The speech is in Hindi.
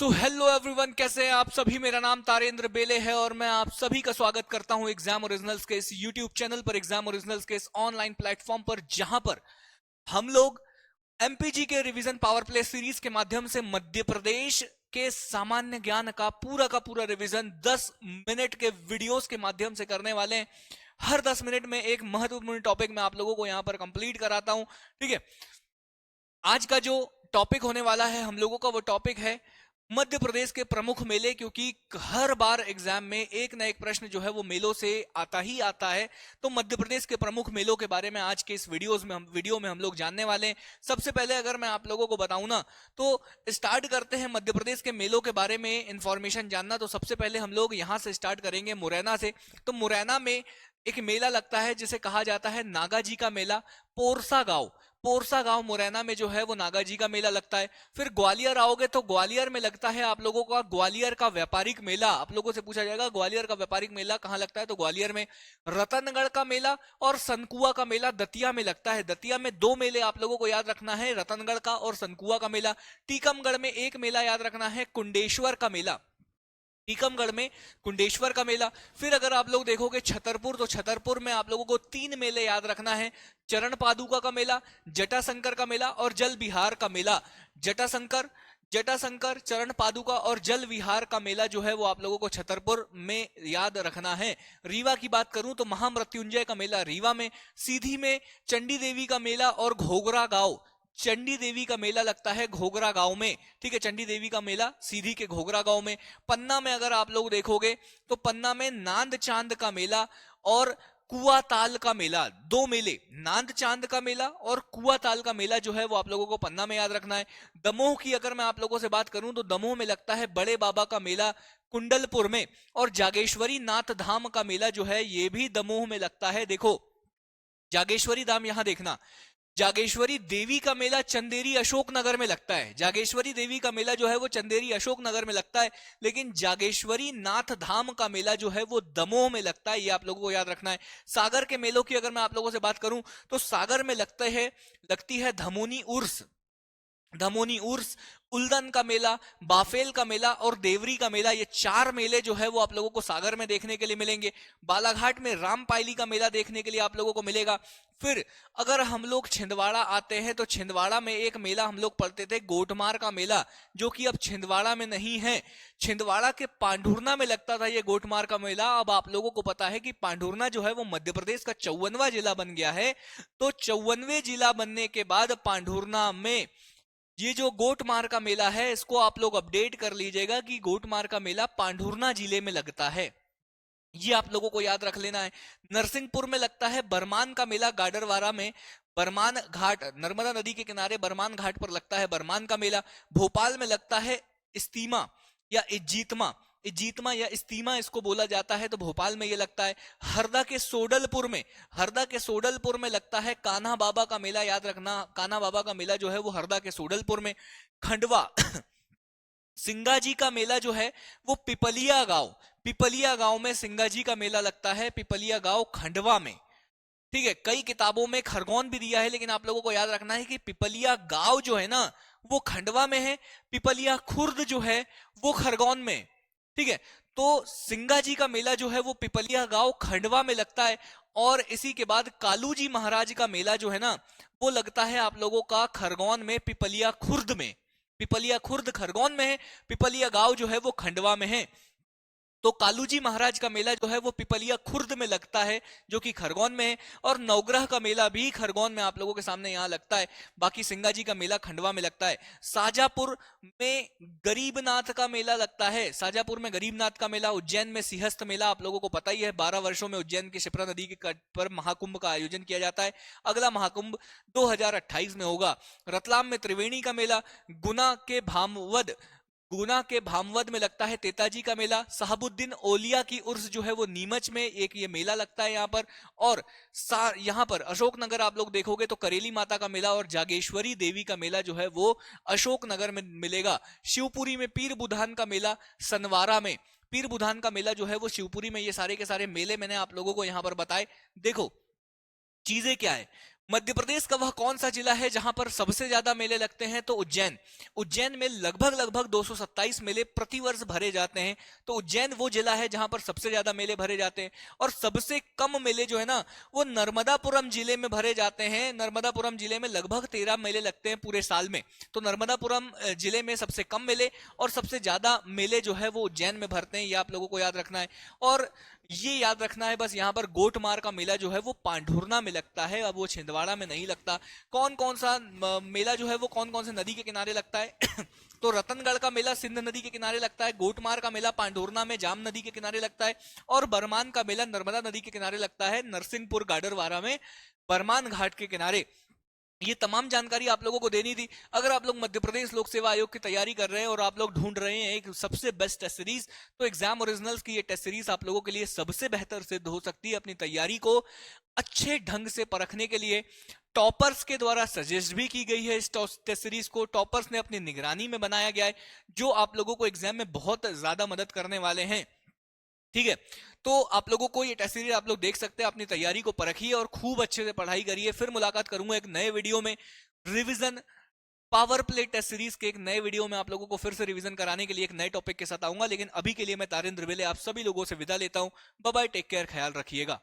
सो हेलो एवरीवन, कैसे हैं आप सभी। मेरा नाम तारेंद्र बेले है और मैं आप सभी का स्वागत करता हूं एग्जाम ओरिजिनल्स के इस यूट्यूब चैनल पर, एग्जाम ओरिजिनल्स के इस ऑनलाइन प्लेटफॉर्म पर, जहां पर हम लोग एमपीजी के रिवीजन पावर प्ले सीरीज के माध्यम से मध्य प्रदेश के सामान्य ज्ञान का पूरा रिवीजन 10 मिनट के वीडियोस के माध्यम से करने वाले हैं। हर 10 मिनट में एक महत्वपूर्ण टॉपिक मैं आप लोगों को यहां पर कंप्लीट कराता हूं। ठीक है, आज का जो टॉपिक होने वाला है हम लोगों का, वो टॉपिक है मध्य प्रदेश के प्रमुख मेले, क्योंकि हर बार एग्जाम में एक ना एक प्रश्न जो है वो मेलों से आता ही आता है। तो मध्य प्रदेश के प्रमुख मेलों के बारे में आज के इस वीडियो में हम लोग जानने वाले हैं। सबसे पहले अगर मैं आप लोगों को बताऊं ना, तो स्टार्ट करते हैं मध्य प्रदेश के मेलों के बारे में इंफॉर्मेशन जानना। तो सबसे पहले हम लोग यहां से स्टार्ट करेंगे, मुरैना से। तो मुरैना में एक मेला लगता है जिसे कहा जाता है नागा जी का मेला। पोरसा गांव मुरैना में जो है वो नागा जी का मेला लगता है। फिर ग्वालियर आओगे तो ग्वालियर में लगता है आप लोगों का ग्वालियर का व्यापारिक मेला। आप लोगों से पूछा जाएगा ग्वालियर का व्यापारिक मेला कहाँ लगता है, तो ग्वालियर में। रतनगढ़ का मेला और सनकुआ का मेला दतिया में लगता है। दतिया में दो मेले आप लोगों को याद रखना है, रतनगढ़ का और सनकुआ का मेला। टीकमगढ़ में एक मेला याद रखना है, कुंडेश्वर का मेला। टीकमगढ़ में कुंडेश्वर का मेला। फिर अगर आप लोग देखोगे छतरपुर, तो छतरपुर में आप लोगों को तीन मेले याद रखना है, चरण पादुका का मेला, जटाशंकर का मेला और जल विहार का मेला। जटाशंकर, चरण पादुका और जल विहार का मेला जो है वो आप लोगों को छतरपुर में याद रखना है। रीवा की बात करूं तो महामृत्युंजय का मेला रीवा में। सीधी में चंडी देवी का मेला और घोघरा गांव, चंडी देवी का मेला लगता है घोघरा गांव में। ठीक है, चंडी देवी का मेला सीधी के घोघरा गांव में। पन्ना में अगर आप लोग देखोगे तो पन्ना में नांद चांद का मेला और कुआ ताल का मेला, दो मेले, नांद चांद का मेला और कुआ ताल का मेला जो है वो आप लोगों को पन्ना में याद रखना है। दमोह की अगर मैं आप लोगों से बात करूं तो दमोह में लगता है बड़े बाबा का मेला कुंडलपुर में। और जागेश्वरी नाथ धाम का मेला जो है ये भी दमोह में लगता है। देखो जागेश्वरी धाम, यहां देखना, जागेश्वरी देवी का मेला चंदेरी अशोकनगर में लगता है। जागेश्वरी देवी का मेला जो है वो चंदेरी अशोकनगर में लगता है, लेकिन जागेश्वरी नाथ धाम का मेला जो है वो दमोह में लगता है। ये आप लोगों को याद रखना है। सागर के मेलों की अगर मैं आप लोगों से बात करूं तो सागर में लगती है धमोनी उर्स, उल्दन का मेला, बाफेल का मेला और देवरी का मेला। ये चार मेले जो है वो आप लोगों को सागर में देखने के लिए मिलेंगे। बालाघाट में रामपायली का मेला देखने के लिए आप लोगों को मिलेगा। फिर अगर हम लोग छिंदवाड़ा आते हैं तो छिंदवाड़ा में एक मेला हम लोग पढ़ते थे गोटमार का मेला, जो कि अब छिंदवाड़ा में नहीं है। छिंदवाड़ा के पांढुर्ना में लगता था ये गोटमार का मेला। अब आप लोगों को पता है कि पांढुर्ना जो है वो मध्य प्रदेश का 54वां जिला बन गया है। तो 54वें जिला बनने के बाद पांढुर्ना में ये जो गोटमार का मेला है, इसको आप लोग अपडेट कर लीजिएगा कि गोटमार का मेला पांढुर्ना जिले में लगता है। ये आप लोगों को याद रख लेना है। नरसिंहपुर में लगता है बरमान का मेला, गाडरवारा में बरमान घाट, नर्मदा नदी के किनारे बरमान घाट पर लगता है बरमान का मेला। भोपाल में लगता है इस्तीमा या इजीतमा या इस्तीमा इसको बोला जाता है, तो भोपाल में ये लगता है। हरदा के सोडलपुर में लगता है कान्हा बाबा का मेला, याद रखना, कान्हा बाबा का मेला जो है वो हरदा के सोडलपुर में। खंडवा सिंगाजी का मेला जो है वो पिपलिया गांव में सिंगाजी का मेला लगता है, पिपलिया गांव खंडवा में। ठीक है, कई किताबों में खरगोन भी दिया है, लेकिन आप लोगों को याद रखना है कि पिपलिया गांव जो है ना वो खंडवा में है, पिपलिया खुर्द जो है वो खरगोन में। ठीक है, तो सिंगाजी का मेला जो है वो पिपलिया गांव खंडवा में लगता है। और इसी के बाद कालूजी महाराज का मेला जो है ना वो लगता है आप लोगों का खरगोन में, पिपलिया खुर्द खरगोन में है, पिपलिया गांव जो है वो खंडवा में है। तो कालूजी महाराज का मेला जो है वो पिपलिया खुर्द में लगता है, जो कि खरगोन में है। और नवग्रह का मेला भी खरगोन में आप लोगों के सामने यहाँ लगता है। बाकी सिंगाजी का मेला खंडवा में लगता है। शाजापुर में गरीबनाथ का मेला लगता है, शाजापुर में गरीबनाथ का मेला। उज्जैन में सिंहस्थ मेला, आप लोगों को पता ही है, 12 वर्षों में उज्जैन की शिप्रा नदी के तट पर महाकुंभ का आयोजन किया जाता है। अगला महाकुंभ 2028 में होगा। रतलाम में त्रिवेणी का मेला। गुना के भामवद में लगता है तेताजी का मेला। साहबुद्दीन ओलिया की उर्स जो है वो नीमच में एक ये मेला लगता है यहाँ पर। और यहाँ पर अशोकनगर आप लोग देखोगे तो करेली माता का मेला और जागेश्वरी देवी का मेला जो है वो अशोकनगर में मिलेगा। शिवपुरी में पीर बुधान का मेला, सनवारा में पीर बुधान का मेला जो है वो शिवपुरी में। ये सारे के सारे मेले मैंने आप लोगों को यहाँ पर बताए। देखो चीजें क्या है, मध्य प्रदेश का वह कौन सा जिला है जहां पर सबसे ज्यादा मेले लगते हैं? तो उज्जैन। उज्जैन में लगभग लगभग 227 मेले प्रतिवर्ष भरे जाते हैं। तो उज्जैन वो जिला है जहां पर सबसे ज्यादा मेले भरे जाते हैं। और सबसे कम मेले जो है ना, वो नर्मदापुरम जिले में भरे जाते हैं। नर्मदापुरम जिले में लगभग 13 मेले लगते हैं पूरे साल में। तो नर्मदापुरम जिले में सबसे कम मेले और सबसे ज्यादा मेले जो है वो उज्जैन में भरते हैं। ये आप लोगों को याद रखना है। और ये याद रखना है बस, यहाँ पर गोटमार का मेला जो है वो पांढुर्ना में लगता है, अब वो छिंदवाड़ा में नहीं लगता। कौन कौन सा मेला जो है वो कौन कौन से नदी के किनारे लगता है? तो रतनगढ़ का मेला सिंध नदी के किनारे लगता है, गोटमार का मेला पांढुर्ना में जाम नदी के किनारे लगता है, और बरमान का मेला नर्मदा नदी के किनारे लगता है, नरसिंहपुर गाडरवारा में बरमान घाट के किनारे। ये तमाम जानकारी आप लोगों को देनी थी। अगर आप लोग मध्य प्रदेश लोक सेवा आयोग की तैयारी कर रहे हैं और आप लोग ढूंढ रहे हैं एक सबसे बेस्ट टेस्ट सीरीज, तो एग्जाम ओरिजिनल्स की ये टेस्ट सीरीज आप लोगों के लिए सबसे बेहतर सिद्ध हो सकती है। अपनी तैयारी को अच्छे ढंग से परखने के लिए टॉपर्स के द्वारा सजेस्ट भी की गई है। इस टेस्ट सीरीज को टॉपर्स ने अपनी निगरानी में बनाया गया है, जो आप लोगों को एग्जाम में बहुत ज्यादा मदद करने वाले हैं। ठीक है, तो आप लोगों को ये टेस्ट सीरीज आप लोग देख सकते हैं। अपनी तैयारी को परखिए और खूब अच्छे से पढ़ाई करिए। फिर मुलाकात करूंगा एक नए वीडियो में, revision power play test series के एक नए वीडियो में आप लोगों को फिर से रिवीजन कराने के लिए एक नए टॉपिक के साथ आऊंगा। लेकिन अभी के लिए मैं तारेंद्र बेले आप सभी लोगों से विदा लेता हूं। बाय बाय, टेक केयर, ख्याल रखिएगा।